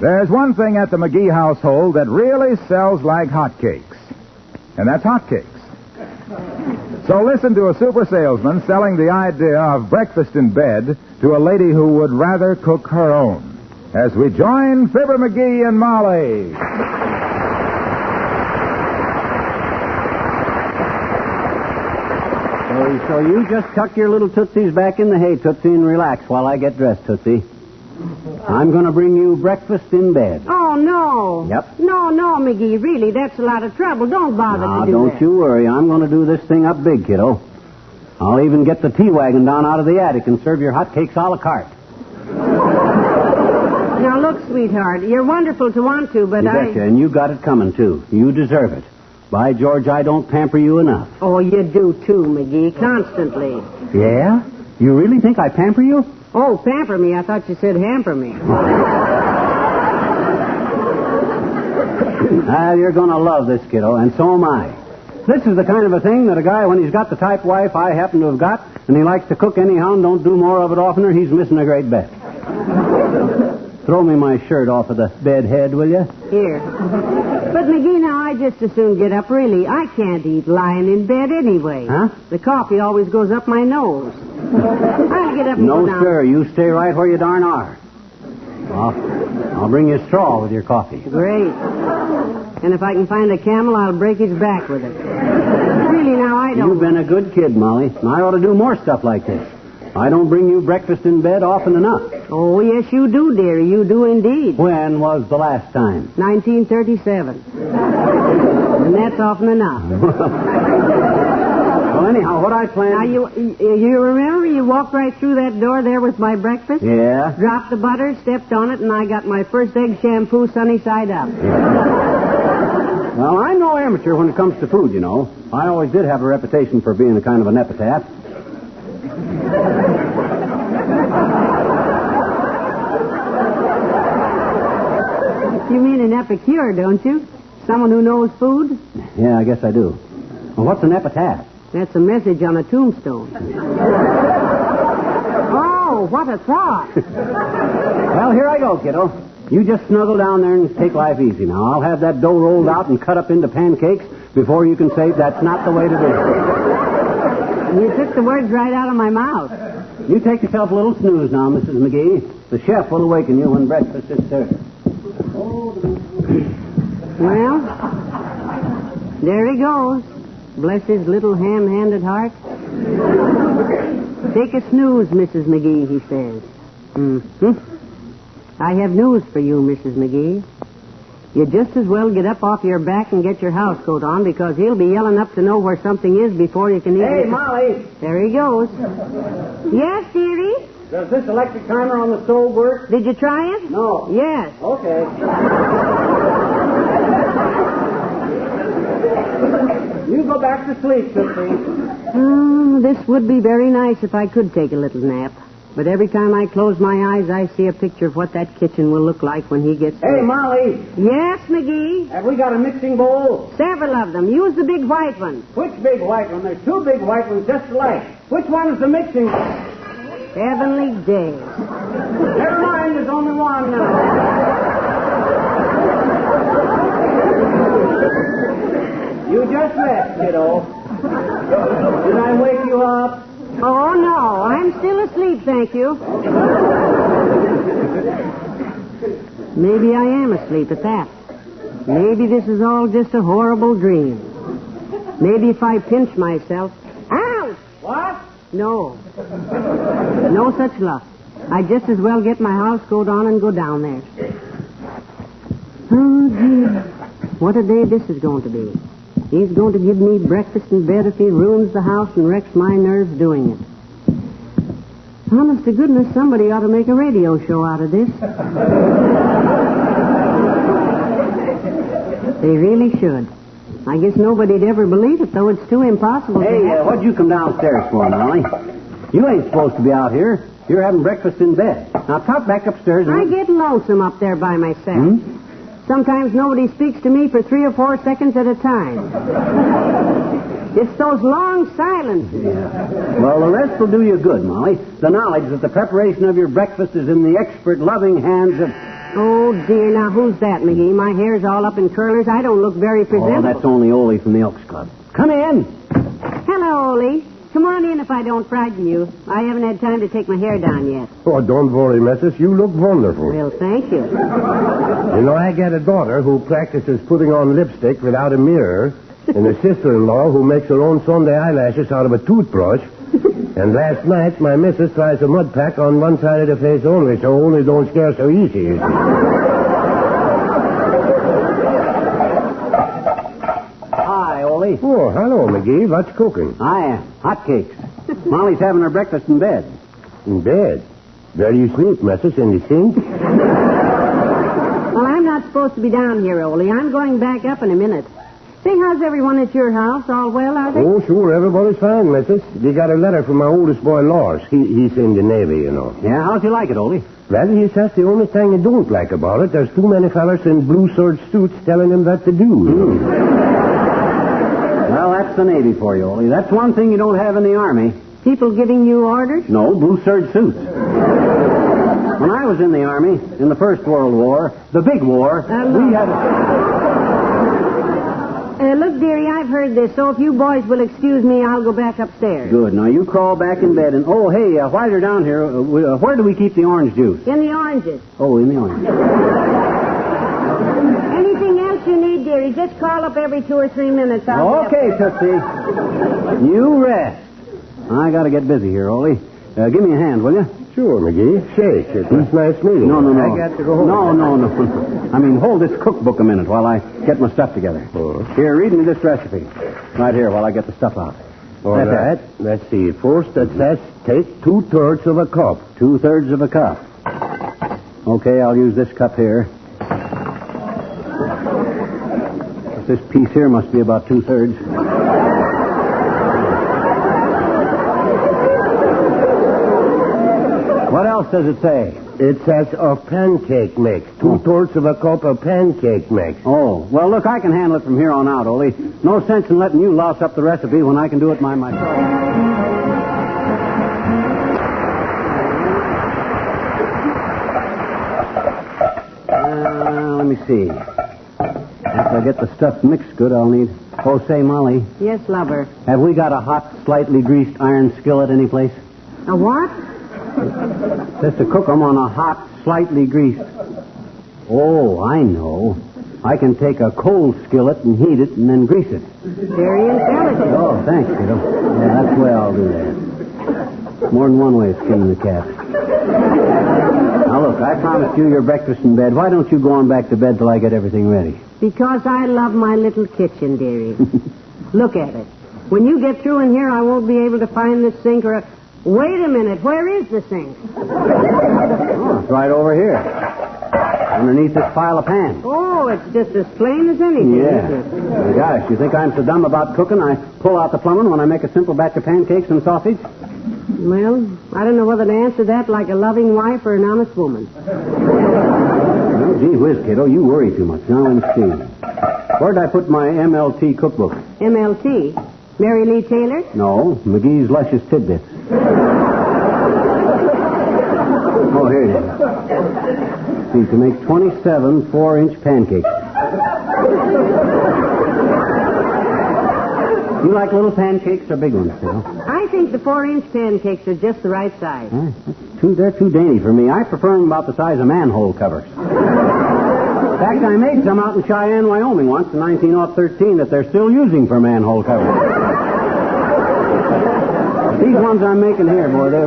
There's one thing at the McGee household that really sells like hotcakes, and that's hotcakes. So listen to a super salesman selling the idea of breakfast in bed to a lady who would rather cook her own, as we join Fibber McGee and Molly. So you just tuck your little tootsies back in the hay, Tootsie, and relax while I get dressed, Tootsie. I'm going to bring you breakfast in bed. Oh, no. Yep. No, McGee, really, that's a lot of trouble. Don't bother to do don't that. you worry. I'm going to do this thing up big, kiddo. I'll even get the tea wagon down out of the attic and serve your hotcakes a la carte. Now, look, sweetheart, you're wonderful to want to, but You betcha, and you got it coming, too. You deserve it. By George, I don't pamper you enough. Oh, you do, too, McGee, constantly. Yeah? You really think I pamper you? Oh, pamper me. I thought you said hamper me. You're going to love this, kiddo, and so am I. This is the kind of a thing that a guy, when he's got the type wife I happen to have got, and he likes to cook anyhow and don't do more of it oftener, he's missing a great bet. Throw me my shirt off of the bed head, will you? Here. But, McGee, now, I just as soon get up, really. I can't eat lying in bed anyway. Huh? The coffee always goes up my nose. I'll get up and go down. No, sir. You stay right where you darn are. I'll bring you a straw with your coffee. Great. And if I can find a camel, I'll break his back with it. Really, now, I don't... You've been a good kid, Molly. And I ought to do more stuff like this. I don't bring you breakfast in bed often enough. Oh, yes, you do, dearie. You do indeed. When was the last time? 1937. And that's often enough. Well, anyhow, what I plan... Now, you remember you walked right through that door there with my breakfast? Yeah? Dropped the butter, stepped on it, and I got my first egg shampoo sunny side up. Well, I'm no amateur when it comes to food, you know. I always did have a reputation for being a kind of an epitaph. You mean an epicure, don't you? Someone who knows food? Yeah, I guess I do. Well, what's an epitaph? That's a message on a tombstone. Oh, what a thought. Well, here I go, kiddo. You just snuggle down there and take life easy now. I'll have that dough rolled out and cut up into pancakes before you can say that's not the way to do it. You took the words right out of my mouth. You take yourself a little snooze now, Mrs. McGee. The chef will awaken you when breakfast is served. Well, there he goes. Bless his little ham-handed heart. Take a snooze, Mrs. McGee, he says. Mm-hmm. I have news for you, Mrs. McGee. You just as well get up off your back and get your house coat on, because he'll be yelling up to know where something is before you can even... Hey, Molly! There he goes. Yes, dearie? Does this electric timer on the stove work? Did you try it? No. Yes. Okay. You go back to sleep, Tootsie. This would be very nice if I could take a little nap. But every time I close my eyes, I see a picture of what that kitchen will look like when he gets Hey, there. Molly! Yes, McGee? Have we got a mixing bowl? Several of them. Use the big white one. Which big white one? There's two big white ones just alike. Which one is the mixing bowl? Heavenly days. Never mind, there's only one now. You just rest, kiddo. Did I wake you up? Oh, no. I'm still asleep, thank you. Maybe I am asleep at that. Maybe this is all just a horrible dream. Maybe if I pinch myself... Ouch! What? No. No such luck. I'd just as well get my house coat on and go down there. Oh, dear. What a day this is going to be. He's going to give me breakfast in bed if he ruins the house and wrecks my nerves doing it. Honest to goodness, somebody ought to make a radio show out of this. They really should. I guess nobody'd ever believe it, though. It's too impossible. Hey, what'd you come downstairs for, Molly? You ain't supposed to be out here. You're having breakfast in bed. Now, trot back upstairs and... I get lonesome up there by myself. Sometimes nobody speaks to me for 3 or 4 seconds at a time. It's those long silences. Yeah. Well, the rest will do you good, Molly. The knowledge that the preparation of your breakfast is in the expert, loving hands of Oh, dear. Now, who's that, McGee? My hair's all up in curlers. I don't look very presentable. Oh, that's only Ole from the Elks Club. Come in. Hello, Ole. Come on in if I don't frighten you. I haven't had time to take my hair down yet. Oh, don't worry, Mrs. You look wonderful. Well, thank you. You know, I got a daughter who practices putting on lipstick without a mirror, and a sister-in-law who makes her own Sunday eyelashes out of a toothbrush. And last night, my missus tries a mud pack on one side of the face only, so only don't scare so easy. You see. Hi, Ole. Oh, hello, McGee. What's cooking? Hotcakes. Molly's having her breakfast in bed. In bed. Where do you sleep, Mrs.? In the sink? Well, I'm not supposed to be down here, Ole. I'm going back up in a minute. Say, how's everyone at your house? All well, are they? Oh, sure. Everybody's fine, Mrs. They got a letter from my oldest boy, Lars. He's in the Navy, you know. Yeah, how'd you like it, Ole? Well, he says the only thing he don't like about it, there's too many fellas in blue serge suits telling him what to do. You know? Well, that's the Navy for you, Ole. That's one thing you don't have in the Army. People giving you orders? No, blue serge suits. When I was in the Army, in the First World War, the big war, we had look, dearie, I've heard this, so if you boys will excuse me, I'll go back upstairs. Good. Now, you crawl back in bed and... Oh, hey, while you're down here, where do we keep the orange juice? In the oranges. Oh, in the orange. Anything else you need, dearie, just call up every 2 or 3 minutes. Okay, Tootsie. You rest. I got to get busy here, Ole. Give me a hand, will you? Sure, McGee. Shake. It was nice meeting you. No. I got to go home. No. I mean, hold this cookbook a minute while I get my stuff together. Oh. Here, read me this recipe. Right here while I get the stuff out. All right. Let's see. First, it says take 2/3 of a cup. 2/3 of a cup. Okay, I'll use this cup here. This piece here must be about 2/3. What else does it say? It says of pancake mix. 2/3 of a cup of pancake mix. Oh, well, look, I can handle it from here on out, Ole. No sense in letting you louse up the recipe when I can do it myself. Let me see. After I get the stuff mixed good, I'll need... Oh, say, Molly. Yes, lover. Have we got a hot, slightly greased iron skillet anyplace? A what? Just to cook them on a hot, slightly greased. Oh, I know. I can take a cold skillet and heat it and then grease it. Very intelligent. Oh, thanks, kiddo. Yeah, that's the way I'll do that. More than one way of skinning the cat. Now, look, I promised you your breakfast in bed. Why don't you go on back to bed till I get everything ready? Because I love my little kitchen, dearie. Look at it. When you get through in here, I won't be able to find the sink or... Wait a minute. Where is the sink? Oh, it's right over here. Underneath this pile of pans. Oh, it's just as plain as anything, Yeah. isn't it? Well, gosh, you think I'm so dumb about cooking I pull out the plumbing when I make a simple batch of pancakes and sausage? Well, I don't know whether to answer that like a loving wife or an honest woman. Well, gee whiz, kiddo, you worry too much. Now, let me see. Where'd I put my MLT cookbook? MLT? Mary Lee Taylor? No, McGee's Luscious Tidbits. Oh, here it is. See, to make 27 4-inch pancakes. You like little pancakes or big ones, Phil? I think the 4-inch pancakes are just the right size. They're too dainty for me. I prefer them about the size of manhole covers. In fact, I made some out in Cheyenne, Wyoming once in 1913 that they're still using for manhole covers. These ones I'm making here, boy, they're...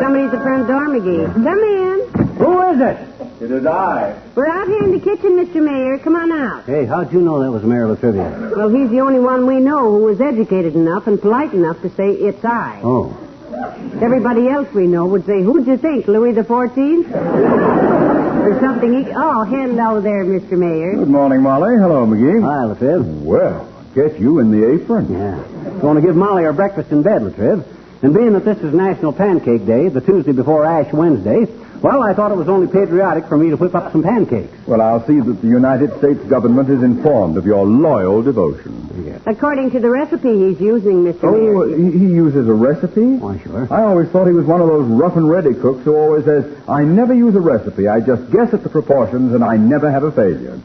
Somebody's at the front door, McGee. Come in. Who is it? It is I. We're out here in the kitchen, Mr. Mayor. Come on out. Hey, how'd you know that was Mayor Latrivia? Well, he's the only one we know who was educated enough and polite enough to say, it's I. Oh. Everybody else we know would say, who'd you think, Louis the 14th? Or something. Oh, hello there, Mr. Mayor. Good morning, Molly. Hello, McGee. Hi, Latriv. Well, guess you in the apron. Yeah. Going to give Molly her breakfast in bed, Latriv. And being that this is National Pancake Day, the Tuesday before Ash Wednesday, Well, I thought it was only patriotic for me to whip up some pancakes. Well, I'll see that the United States government is informed of your loyal devotion. Yes. According to the recipe he's using, Mr. Oh, Mayor. he uses a recipe? Why, sure. I always thought he was one of those rough and ready cooks who always says, I never use a recipe. I just guess at the proportions and I never have a failure.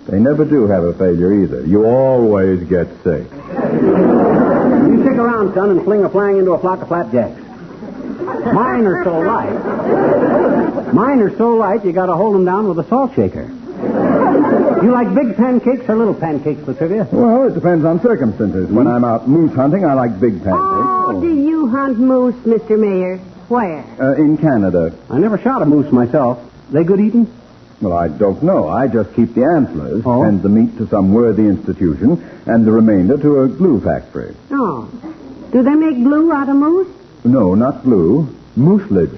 They never do have a failure either. You always get sick. You stick around, son, and fling a flang into a flock of flapjacks. Mine are so light, you got to hold them down with a salt shaker. You like big pancakes or little pancakes, Latrivia? Well, it depends on circumstances. When I'm out moose hunting, I like big pancakes. Oh, do you hunt moose, Mr. Mayor? Where? In Canada. I never shot a moose myself. They good eating? Well, I don't know. I just keep the antlers, Oh? send the meat to some worthy institution, and the remainder to a glue factory. Oh. Do they make glue out of moose? No, not glue. Mucilage.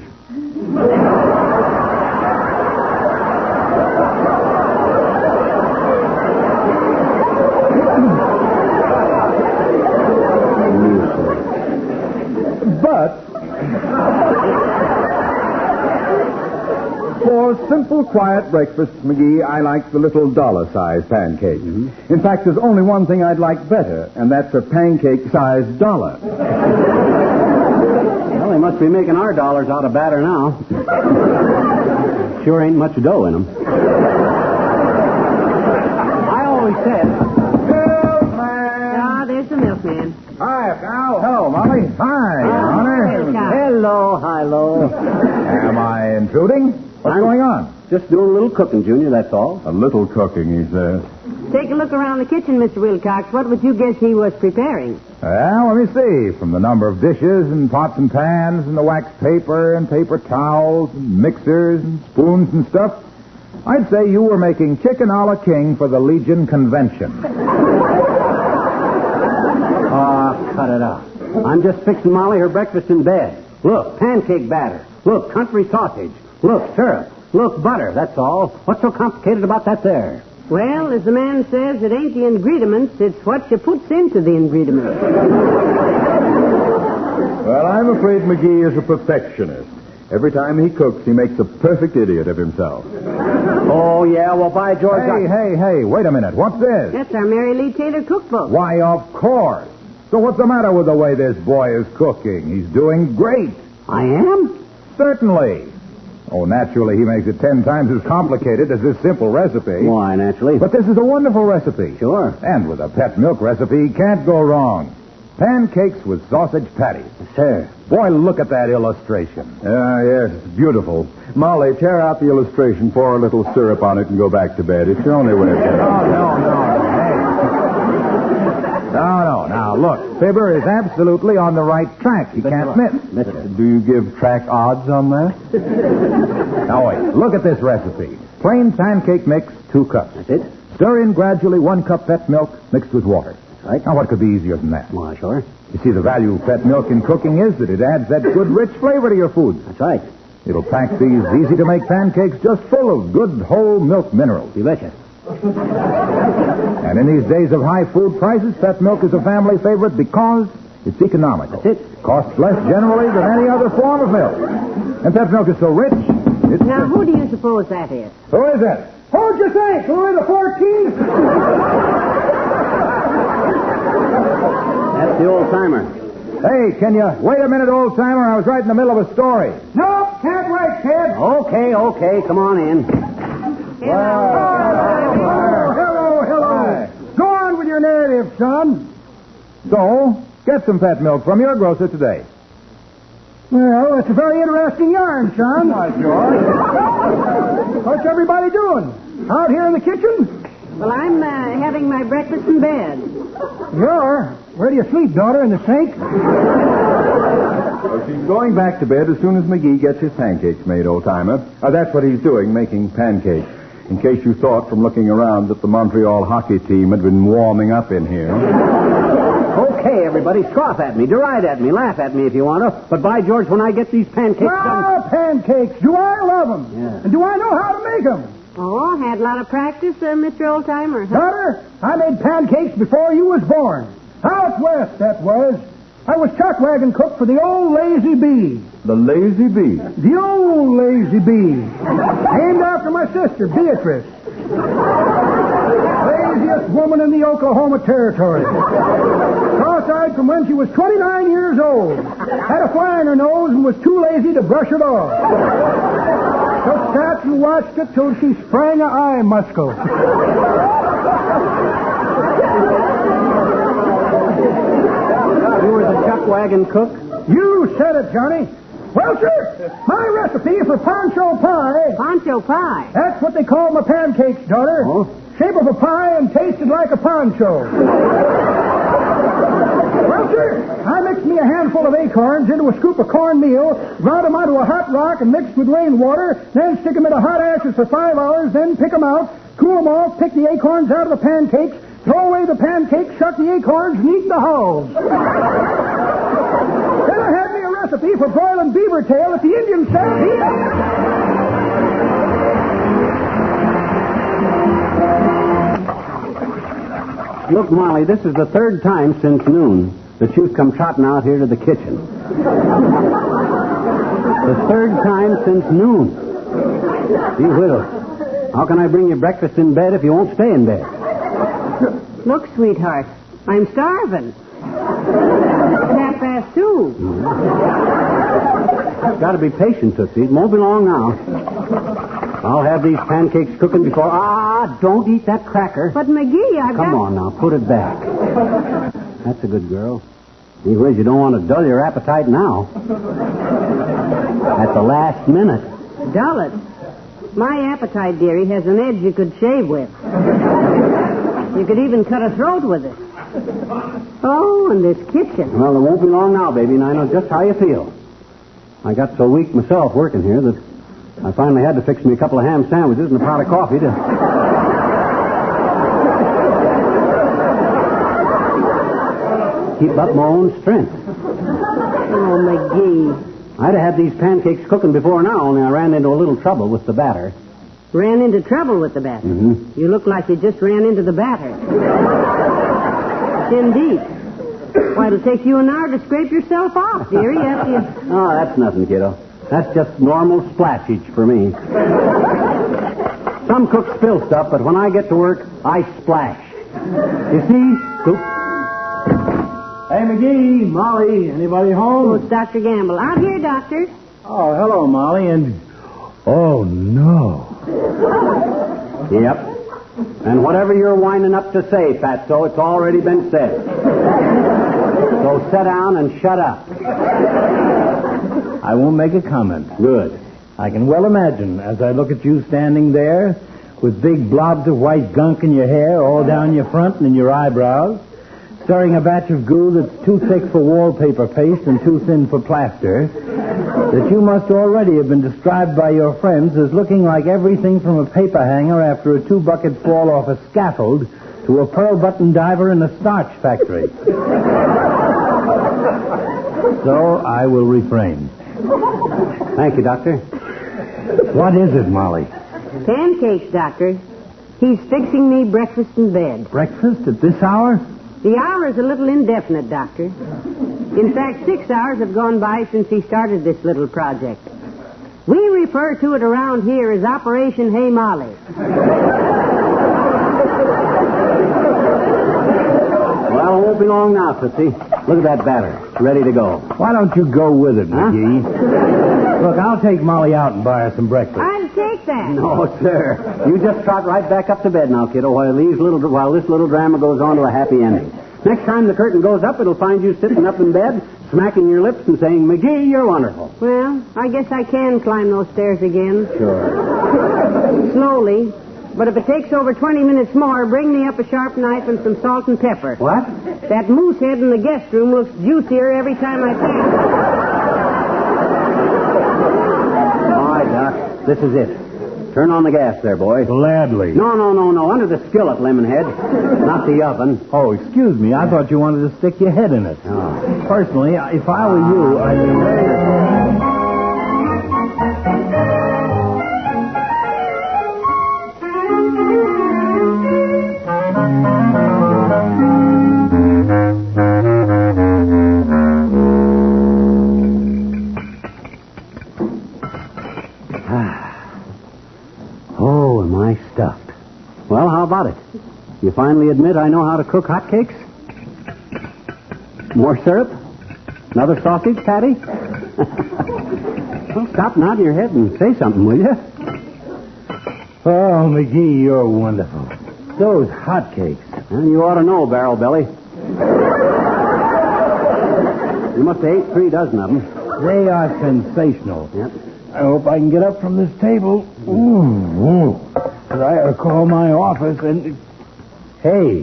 But for simple, quiet breakfasts, McGee, I like the little dollar-sized pancake. In fact, there's only one thing I'd like better, and that's a pancake-sized dollar. Well, they must be making our dollars out of batter now. Sure ain't much dough in them. I always said... Ah, there's the milkman. Hi, Al. Hello, Molly. Hi, Your Honor. Hello, hi-lo. Am I intruding? What's going on? Just doing a little cooking, Junior, that's all. A little cooking, he says. Take a look around the kitchen, Mr. Wilcox. What would you guess he was preparing? Well, let me see. From the number of dishes and pots and pans and the wax paper and paper towels and mixers and spoons and stuff, I'd say you were making chicken a la king for the Legion Convention. Cut it out. I'm just fixing Molly her breakfast in bed. Look, pancake batter. Look, country sausage. Look, syrup. Look, butter. That's all. What's so complicated about that there? Well, as the man says, it ain't the ingredients, it's what you puts into the ingredients. Well, I'm afraid McGee is a perfectionist. Every time he cooks, he makes a perfect idiot of himself. Oh, yeah, well, by George... Hey, wait a minute. What's this? That's our Mary Lee Taylor cookbook. Why, of course. So what's the matter with the way this boy is cooking? He's doing great. I am? Certainly. Oh, naturally, he makes it 10 times as complicated as this simple recipe. Why, naturally. But this is a wonderful recipe. Sure. And with a pet milk recipe, can't go wrong. Pancakes with sausage patties. Sir. Boy, look at that illustration. Yes, it's beautiful. Molly, tear out the illustration, pour a little syrup on it, and go back to bed. It's the only way of getting it. No. Hey. No. Now, look, Fibber is absolutely on the right track. He can't miss. Do you give track odds on that? Now, wait. Look at this recipe. Plain pancake mix, 2 cups. That's it? Stir in gradually 1 cup pet milk mixed with water. Right. Now, what could be easier than that? Why, sure. You see, the value of pet milk in cooking is that it adds that good, rich flavor to your food. That's right. It'll pack these easy-to-make pancakes just full of good, whole milk minerals. You betcha. And in these days of high food prices, pet milk is a family favorite because it's economical. That's it. Costs less generally than any other form of milk. And pet milk is so rich, it's... Now, who do you suppose that is? Who is it? Who'd you think? Louis the 14th? That's the old-timer. Hey, can you wait a minute, old-timer? I was right in the middle of a story. Nope, can't wait, kid. Okay, come on in. Hello. Go on with your narrative, son. So, get some pet milk from your grocer today. Well, it's a very interesting yarn, son. Why, George? What's everybody doing? Out here in the kitchen? Well, I'm having my breakfast in bed. Where do you sleep, daughter? In the sink? Well, she's going back to bed as soon as McGee gets his pancakes made, old-timer. That's what he's doing, making pancakes. In case you thought from looking around that the Montreal hockey team had been warming up in here. Okay, everybody, scoff at me, deride at me, laugh at me if you want to. But by George, when I get these pancakes done... Pancakes. Do I love them? Yeah. And do I know how to make them? Oh, had a lot of practice, Mr. Oldtimer. Huh? Daughter, I made pancakes before you was born. Out west, that was. I was chuck wagon cook for the old Lazy Bee. The Lazy Bee. The old Lazy Bee. Named after my sister, Beatrice. Laziest woman in the Oklahoma Territory. Cross-eyed from when she was 29 years old. Had a fly in her nose and was too lazy to brush it off. Just sat and watched it till she sprang a eye muscle. You were the chuck wagon cook? You said it, Johnny. Well, sir, my recipe for poncho pie. Poncho pie. That's what they call my pancakes, daughter. Oh? Shape of a pie and tasted like a poncho. Well, sir, I mixed me a handful of acorns into a scoop of cornmeal, ground them onto a hot rock and mixed with rainwater, then stick them into hot ashes for 5 hours, then pick them out, cool them off, pick the acorns out of the pancakes, throw away the pancakes, shuck the acorns, and eat the hulls. Then I had me a recipe for broiling beaver tail at the Indian stampede. Look, Molly, this is the third time since noon that you've come trotting out here to the kitchen. The third time since noon. Gee whiz, how can I bring you breakfast in bed if you won't stay in bed? Look, sweetheart, I'm starving. It's 2:30. Got to be patient, Tootsie. It won't be long now. I'll have these pancakes cooking before... don't eat that cracker. But, McGee, I've got... Come on now, put it back. That's a good girl. Anyways, you don't want to dull your appetite now. At the last minute. Dull it. My appetite, dearie, has an edge you could shave with. You could even cut a throat with it. Oh, and this kitchen. Well, it won't be long now, baby, and I know just how you feel. I got so weak myself working here that I finally had to fix me a couple of ham sandwiches and a pot of coffee to... keep up my own strength. Oh, McGee. I'd have had these pancakes cooking before now, only I ran into a little trouble with the batter. Ran into trouble with the batter. Mm-hmm. You look like you just ran into the batter. Indeed. Why, it'll take you an hour to scrape yourself off, dearie, after you... Oh, that's nothing, kiddo. That's just normal splashage for me. Some cooks spill stuff, but when I get to work, I splash. You see? Scoop. Hey, McGee, Molly, anybody Oh, home? it's Dr. Gamble. Out here, Doctor. Oh, hello, Molly, and... Oh, no. Yep. And whatever you're winding up to say, Fatso, it's already been said. So sit down and shut up. I won't make a comment. Good. I can well imagine, as I look at you standing there, with big blobs of white gunk in your hair all down your front and in your eyebrows, stirring a batch of goo that's too thick for wallpaper paste and too thin for plaster, that you must already have been described by your friends as looking like everything from a paper hanger after a 2-bucket fall off a scaffold to a pearl button diver in a starch factory. So I will refrain. Thank you, Doctor. What is it, Molly? Pancakes, Doctor. He's fixing me breakfast in bed. Breakfast at this hour? The hour is a little indefinite, Doctor. In fact, 6 hours have gone by since he started this little project. We refer to it around here as Operation Hey Molly. Well, it won't be long now, Tootsie. Look at that batter. It's ready to go. Why don't you go with it, McGee? Look, I'll take Molly out and buy her some breakfast. I'll take that. No, sir. You just trot right back up to bed now, kiddo, while this little drama goes on to a happy ending. Next time the curtain goes up, it'll find you sitting up in bed, smacking your lips and saying, McGee, you're wonderful. Well, I guess I can climb those stairs again. Sure. Slowly. But if it takes over 20 minutes more, bring me up a sharp knife and some salt and pepper. What? That moose head in the guest room looks juicier every time I pass. All right, Doc. This is it. Turn on the gas there, boy. Gladly. No. Under the skillet, Lemonhead. Not the oven. Oh, excuse me. I thought you wanted to stick your head in it. Oh. Personally, if I were you, I'd be very... Oh, am I stuffed? Well, how about it? You finally admit I know how to cook hotcakes? More syrup? Another sausage patty? Well, stop nodding your head and say something, will you? Oh, McGee, you're wonderful. Those hotcakes. Well, you ought to know, Barrel Belly. You must have ate 3 dozen of them. They are sensational. Yep. I hope I can get up from this table. Ooh. But I ought to call my office and... Hey,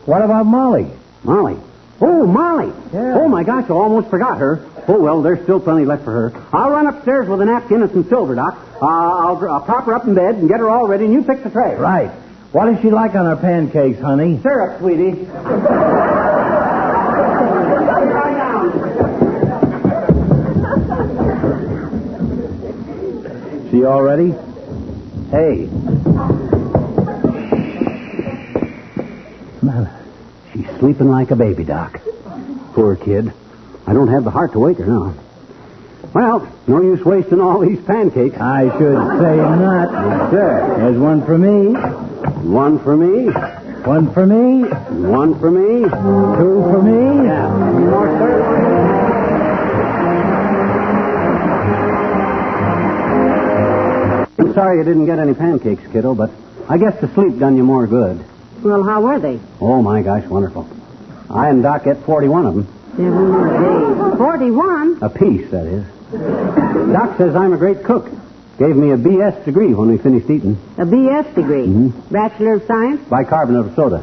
what about Molly? Molly. Oh, Molly. Yeah. Oh, my gosh, I almost forgot her. Oh, well, there's still plenty left for her. I'll run upstairs with a napkin and some silver, Doc. I'll prop her up in bed and get her all ready, and you fix the tray. Right. What does she like on her pancakes, honey? Syrup, sweetie. She all ready? Hey. She's sleeping like a baby, Doc. Poor kid. I don't have the heart to wake her now. Well, no use wasting all these pancakes. I should say not. Yes, sir. There's one for me. One for me. One for me. One for me. 2 for me. Yeah. One more, sir. I'm sorry you didn't get any pancakes, kiddo, but I guess the sleep done you more good. Well, how were they? Oh, my gosh, wonderful. I and Doc ate 41 of them. 41? A piece, that is. Doc says I'm a great cook. Gave me a B.S. degree when we finished eating. A B.S. degree? Mm-hmm. Bachelor of Science? Bicarbonate of soda.